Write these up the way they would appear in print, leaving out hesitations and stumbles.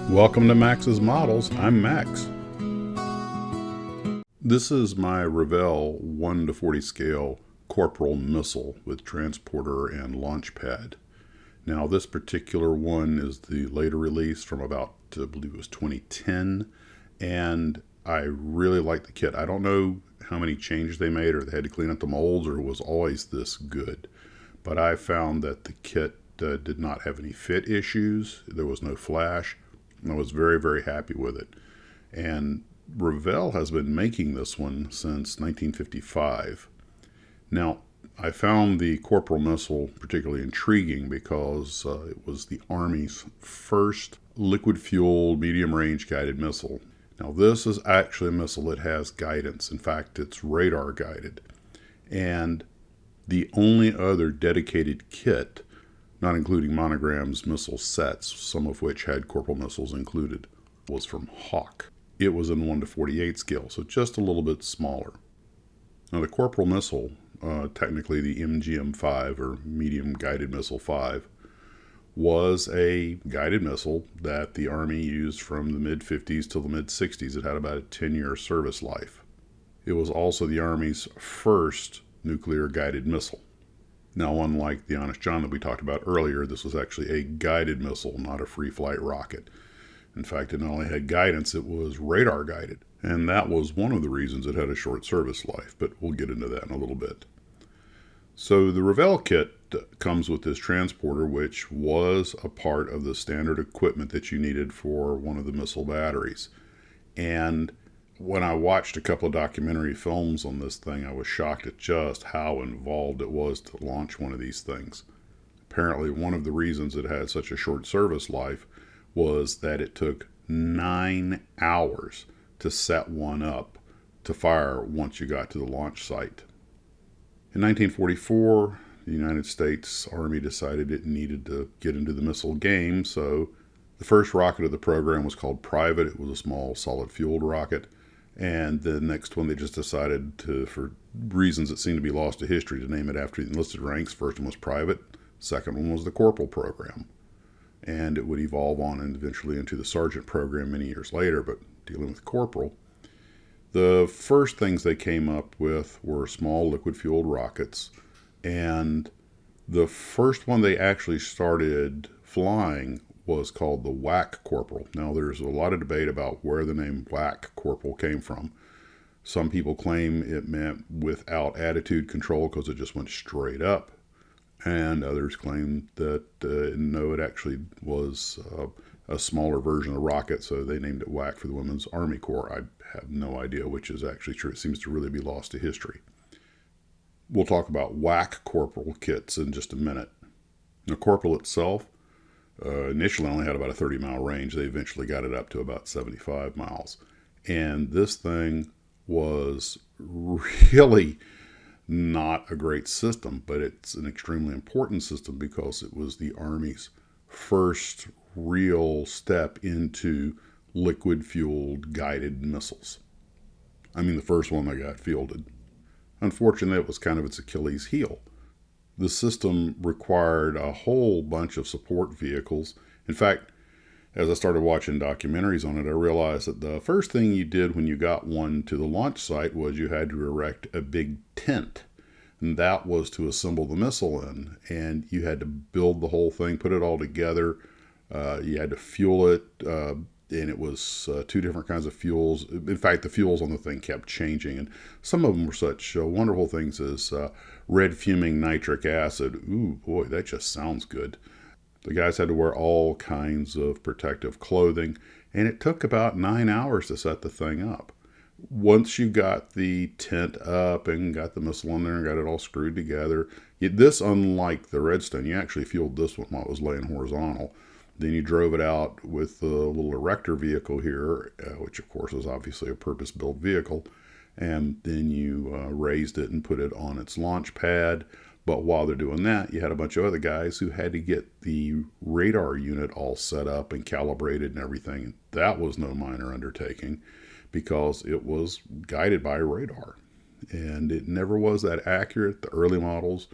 Welcome to Max's Models. I'm Max. This is my Revell 1 to 40 scale Corporal missile with transporter and launch pad. Now this particular one is the later release from about, I believe it was 2010, and I really like the kit. I don't know how many changes they made, or they had to clean up the molds, or it was always this good. But I found that the kit did not have any fit issues. There was no flash. I was very, very happy with it. And Revell has been making this one since 1955. Now, I found the Corporal missile particularly intriguing because it was the Army's first liquid-fueled medium-range guided missile. Now, this is actually a missile that has guidance. In fact, it's radar guided. And the only other dedicated kit, not including Monogram's missile sets, some of which had Corporal missiles included, was from Hawk. It was in 1 to 48 scale, so just a little bit smaller. Now the Corporal missile, technically the MGM-5 or Medium Guided Missile 5, was a guided missile that the Army used from the mid-50s till the mid-60s. It had about a 10-year service life. It was also the Army's first nuclear guided missile. Now, unlike the Honest John that we talked about earlier, this was actually a guided missile, not a free flight rocket. In fact, it not only had guidance, it was radar guided. And that was one of the reasons it had a short service life, but we'll get into that in a little bit. So the Revell kit comes with this transporter, which was a part of the standard equipment that you needed for one of the missile batteries. And when I watched a couple of documentary films on this thing, I was shocked at just how involved it was to launch one of these things. Apparently, one of the reasons it had such a short service life was that it took 9 hours to set one up to fire once you got to the launch site. In 1944, the United States Army decided it needed to get into the missile game, so the first rocket of the program was called Private. It was a small solid-fueled rocket. And the next one, they just decided to, for reasons that seem to be lost to history, to name it after the enlisted ranks. First one was Private. Second one was the Corporal program. And it would evolve on and eventually into the Sergeant program many years later, but dealing with Corporal. The first things they came up with were small liquid-fueled rockets. And the first one they actually started flying was called the WAC Corporal. Now, there's a lot of debate about where the name WAC Corporal came from. Some people claim it meant without attitude control because it just went straight up. And others claim that, no, it actually was a smaller version of rocket, so they named it WAC for the Women's Army Corps. I have no idea which is actually true. It seems to really be lost to history. We'll talk about WAC Corporal kits in just a minute. The Corporal itself initially only had about a 30-mile range. They eventually got it up to about 75 miles. And this thing was really not a great system, but it's an extremely important system because it was the Army's first real step into liquid-fueled guided missiles. I mean, the first one that got fielded. Unfortunately, it was kind of its Achilles heel. The system required a whole bunch of support vehicles. In fact, as I started watching documentaries on it, I realized that the first thing you did when you got one to the launch site was you had to erect a big tent. And that was to assemble the missile in. And you had to build the whole thing, put it all together. You had to fuel it. And it was 2 different kinds of fuels. In fact, the fuels on the thing kept changing. And some of them were such wonderful things as red fuming nitric acid. Ooh, boy, that just sounds good. The guys had to wear all kinds of protective clothing. And it took about 9 hours to set the thing up. Once you got the tent up and got the missile in there and got it all screwed together, this, unlike the Redstone, you actually fueled this one while it was laying horizontal. Then you drove it out with the little erector vehicle here, which of course is obviously a purpose-built vehicle. And then you raised it and put it on its launch pad. But while they're doing that, you had a bunch of other guys who had to get the radar unit all set up and calibrated and everything. That was no minor undertaking because it was guided by radar. And it never was that accurate. The early models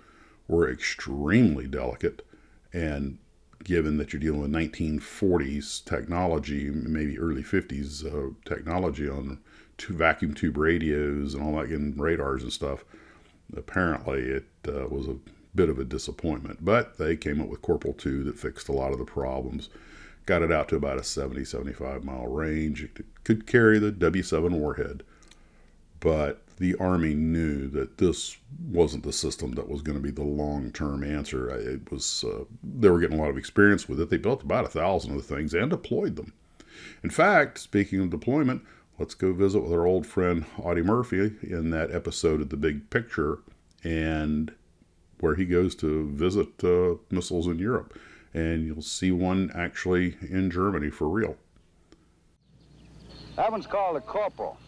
were extremely delicate and given that you're dealing with 1940s technology, maybe early 50s technology on vacuum tube radios and all that, and radars and stuff. Apparently, it was a bit of a disappointment, but they came up with Corporal 2 that fixed a lot of the problems. Got it out to about a 75 mile range. It could carry the W7 warhead, but the Army knew that this wasn't the system that was going to be the long-term answer. It was they were getting a lot of experience with it. They built about 1,000 of the things and deployed them. In fact, speaking of deployment, let's go visit with our old friend Audie Murphy in that episode of The Big Picture, and where he goes to visit missiles in Europe. And you'll see one actually in Germany for real. That one's called a Corporal.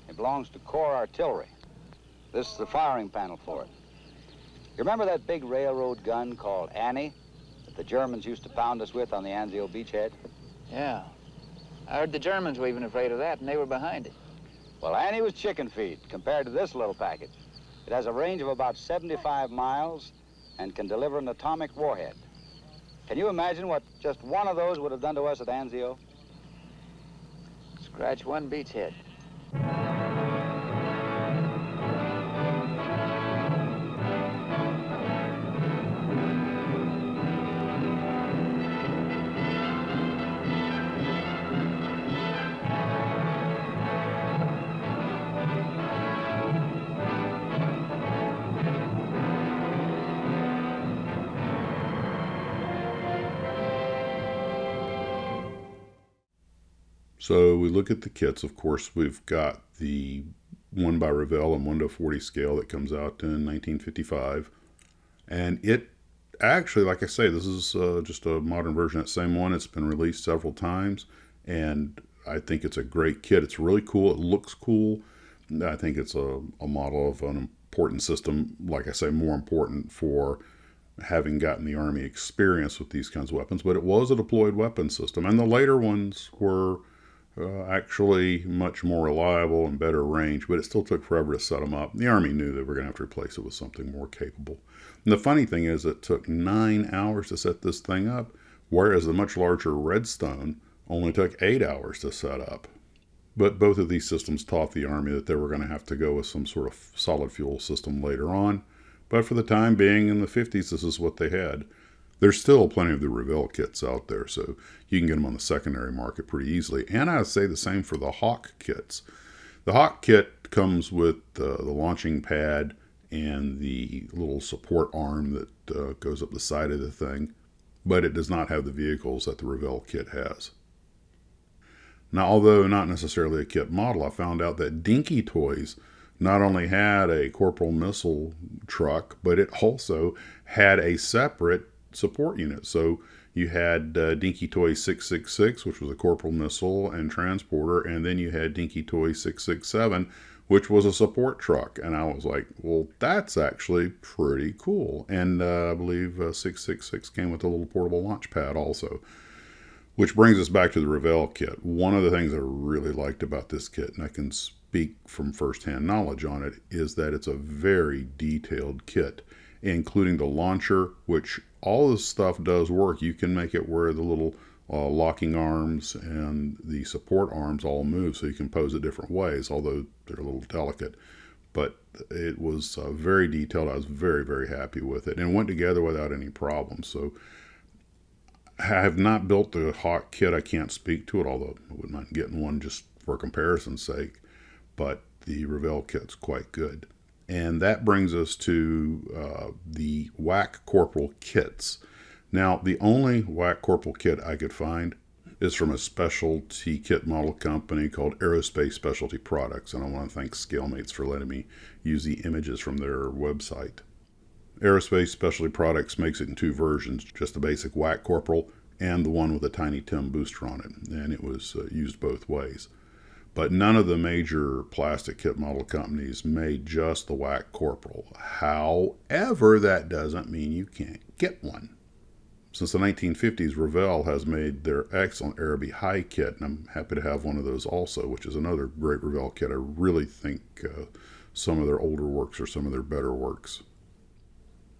It belongs to Corps Artillery. This is the firing panel for it. You remember that big railroad gun called Annie that the Germans used to pound us with on the Anzio beachhead? Yeah. I heard the Germans were even afraid of that, and they were behind it. Well, Annie was chicken feed compared to this little package. It has a range of about 75 miles and can deliver an atomic warhead. Can you imagine what just one of those would have done to us at Anzio? Scratch one beachhead. So we look at the kits. Of course, we've got the 1 by Revell and 1/40 scale that comes out in 1955. And it actually, like I say, this is just a modern version of that same one. It's been released several times, and I think it's a great kit. It's really cool. It looks cool. I think it's a model of an important system, like I say, more important for having gotten the Army experience with these kinds of weapons. But it was a deployed weapon system, and the later ones were actually much more reliable and better range, but it still took forever to set them up. The Army knew they were going to have to replace it with something more capable. And the funny thing is, it took 9 hours to set this thing up, whereas the much larger Redstone only took 8 hours to set up. But both of these systems taught the Army that they were going to have to go with some sort of solid fuel system later on. But for the time being, in the 50s, this is what they had. There's still plenty of the Revell kits out there, so you can get them on the secondary market pretty easily. And I would say the same for the Hawk kits. The Hawk kit comes with the launching pad and the little support arm that goes up the side of the thing, but it does not have the vehicles that the Revell kit has. Now, although not necessarily a kit model, I found out that Dinky Toys not only had a Corporal missile truck, but it also had a separate support unit. So you had Dinky Toy 666, which was a Corporal missile and transporter, and then you had Dinky Toy 667, which was a support truck. And I was like, well, that's actually pretty cool. And I believe 666 came with a little portable launch pad also. Which brings us back to the Revell kit. One of the things I really liked about this kit, and I can speak from firsthand knowledge on it, is that it's a very detailed kit, including the launcher, which all this stuff does work. You can make it where the little locking arms and the support arms all move, so you can pose it different ways, although they're a little delicate. But it was very detailed. I was very, very happy with it, and it went together without any problems. So I have not built the Hawk kit. I can't speak to it, although I wouldn't mind getting one just for comparison's sake. But the Revell kit's quite good. And that brings us to the WAC Corporal kits. Now, the only WAC Corporal kit I could find is from a specialty kit model company called Aerospace Specialty Products. And I want to thank ScaleMates for letting me use the images from their website. Aerospace Specialty Products makes it in two versions, just the basic WAC Corporal and the one with a tiny TIM booster on it. And it was used both ways. But none of the major plastic kit model companies made just the WAC Corporal. However, that doesn't mean you can't get one. Since the 1950s, Revell has made their excellent Araby High kit, and I'm happy to have one of those also, which is another great Revell kit. I really think some of their older works are some of their better works.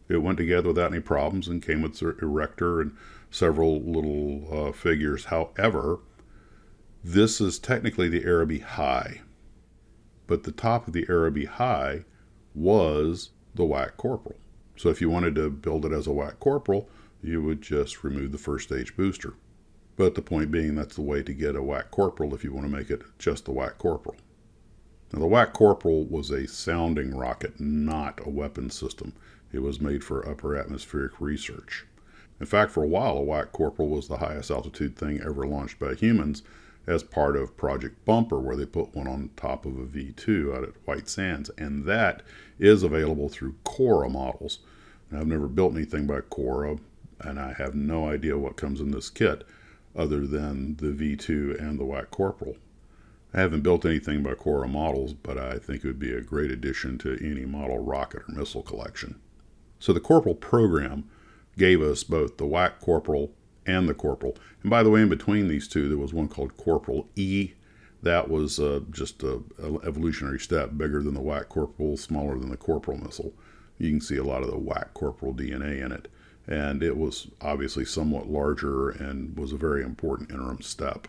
It went together without any problems and came with their erector and several little figures. However, this is technically the Araby High, but the top of the Araby High was the WAC Corporal. So if you wanted to build it as a WAC Corporal, you would just remove the first stage booster. But the point being, that's the way to get a WAC Corporal if you want to make it just the WAC Corporal. Now, the WAC Corporal was a sounding rocket, not a weapon system. It was made for upper atmospheric research. In fact, for a while, a WAC Corporal was the highest altitude thing ever launched by humans as part of Project Bumper, where they put one on top of a V2 out at White Sands. And that is available through Cora models. Now, I've never built anything by Cora, and I have no idea what comes in this kit other than the V2 and the WAC Corporal. I haven't built anything by Cora models, but I think it would be a great addition to any model rocket or missile collection. So the Corporal program gave us both the WAC Corporal and the Corporal. And by the way, in between these two, there was one called Corporal E. That was just an evolutionary step, bigger than the WAC Corporal, smaller than the Corporal missile. You can see a lot of the WAC Corporal DNA in it. And it was obviously somewhat larger and was a very important interim step.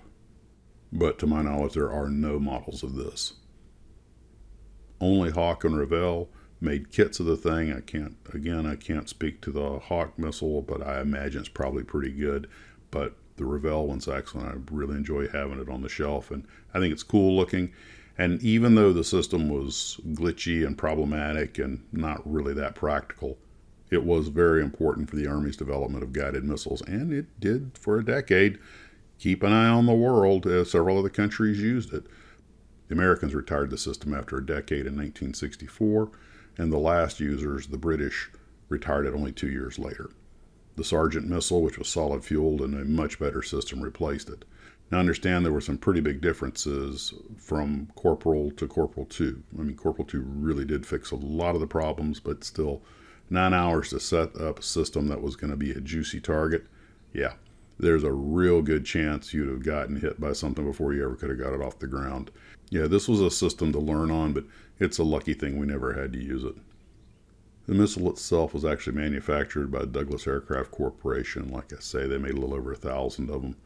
But to my knowledge, there are no models of this. Only Hawk and Revell made kits of the thing. I can't speak to the Hawk missile, but I imagine it's probably pretty good. But the Revell one's excellent. I really enjoy having it on the shelf, and I think it's cool looking. And even though the system was glitchy and problematic and not really that practical, it was very important for the Army's development of guided missiles, and it did for a decade. Keep an eye on the world, as several other countries used it. The Americans retired the system after a decade in 1964, and the last users, the British, retired it only 2 years later. The Sergeant missile, which was solid fueled and a much better system, replaced it. Now understand there were some pretty big differences from Corporal to Corporal 2. I mean, Corporal 2 really did fix a lot of the problems, but still 9 hours to set up a system that was going to be a juicy target. Yeah. There's a real good chance you'd have gotten hit by something before you ever could have got it off the ground. Yeah, this was a system to learn on, but it's a lucky thing we never had to use it. The missile itself was actually manufactured by Douglas Aircraft Corporation. Like I say, they made a little over 1,000 of them.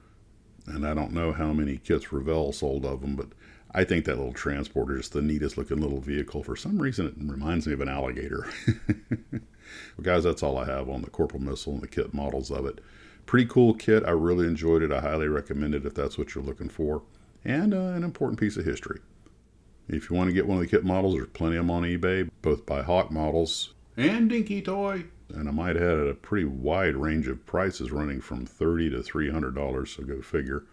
And I don't know how many kits Revell sold of them, but I think that little transporter is the neatest looking little vehicle. For some reason, it reminds me of an alligator. Well, guys, that's all I have on the Corporal missile and the kit models of it. Pretty cool kit. I really enjoyed it. I highly recommend it if that's what you're looking for. And an important piece of history. If you want to get one of the kit models, there's plenty of them on eBay, both by Hawk models and Dinky Toy. And I might add a pretty wide range of prices running from $30 to $300, so go figure.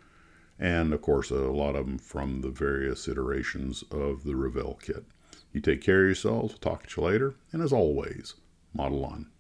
And of course, a lot of them from the various iterations of the Revell kit. You take care of yourselves. Talk to you later. And as always, model on.